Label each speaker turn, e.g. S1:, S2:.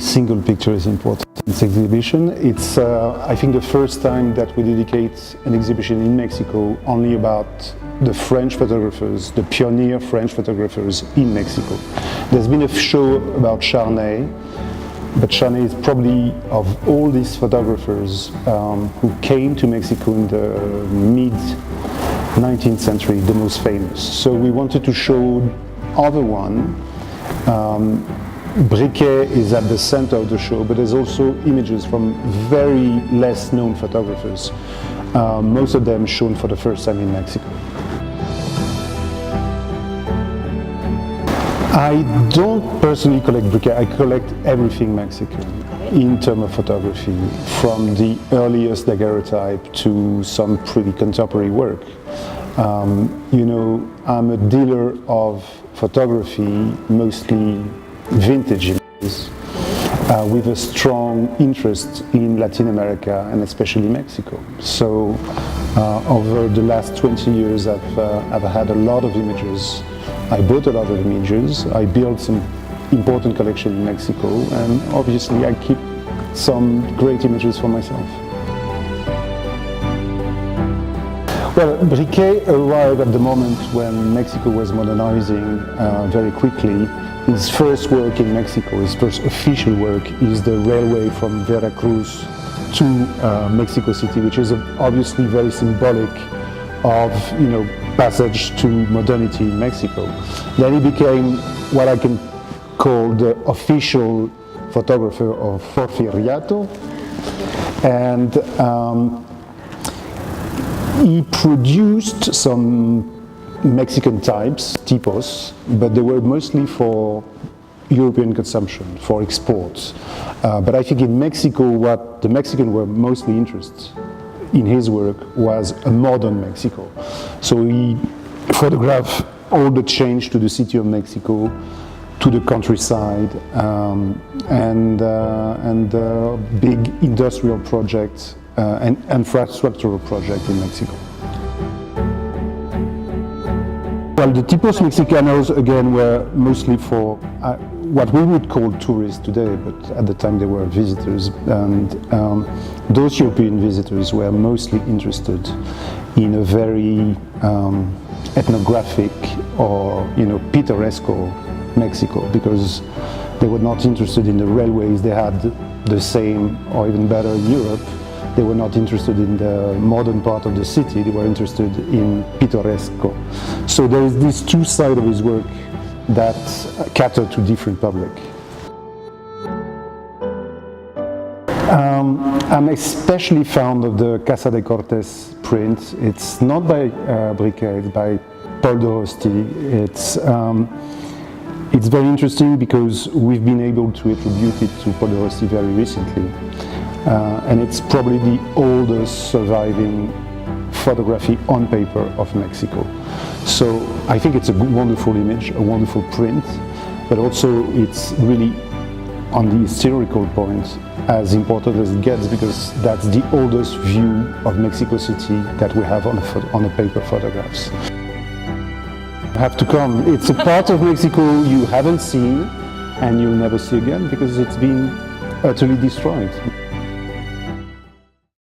S1: single picture is important in this exhibition. It's, I think, the first time that we dedicate an exhibition in Mexico only about the French photographers, the pioneer French photographers in Mexico. There's been a show about Charney, but Charney is probably, of all these photographers who came to Mexico in the mid-19th century, the most famous. So we wanted to show other one. Briquet is at the center of the show, but there's also images from very less known photographers, most of them shown for the first time in Mexico. I don't personally collect Briquet, I collect everything Mexican in terms of photography, from the earliest daguerreotype to some pretty contemporary work. You know, I'm a dealer of photography, mostly vintage images, with a strong interest in Latin America and especially Mexico. So over the last 20 years I've had a lot of images. I bought a lot of images, I built some important collection in Mexico, and obviously I keep some great images for myself. Well, Briquet arrived at the moment when Mexico was modernizing very quickly. His first work in Mexico, his first official work, is the railway from Veracruz to Mexico City, which is obviously very symbolic of, you know, passage to modernity in Mexico. Then he became what I can call the official photographer of Porfiriato, and he produced some Mexican types, tipos, but they were mostly for European consumption, for exports. But I think in Mexico, what the Mexicans were mostly interested in his work was a modern Mexico. So he photographed all the change to the city of Mexico, to the countryside, and big industrial projects and infrastructural project in Mexico. Well, the tipos mexicanos, again, were mostly for what we would call tourists today, but at the time they were visitors, and those European visitors were mostly interested in a very ethnographic or, you know, picturesque Mexico, because they were not interested in the railways. They had the same or even better in Europe. They were not interested in the modern part of the city, they were interested in pittoresco. So there is these two sides of his work that cater to different public. I'm especially fond of the Casa de Cortés print. It's not by Briquet, it's by Paul de Rosti. It's very interesting because we've been able to attribute it to Paul de Rosti very recently. And it's probably the oldest surviving photography on paper of Mexico. So I think it's a wonderful image, a wonderful print, but also it's really, on the historical point, as important as it gets, because that's the oldest view of Mexico City that we have on a paper photographs. You have to come. It's a part of Mexico you haven't seen and you'll never see again because it's been utterly destroyed.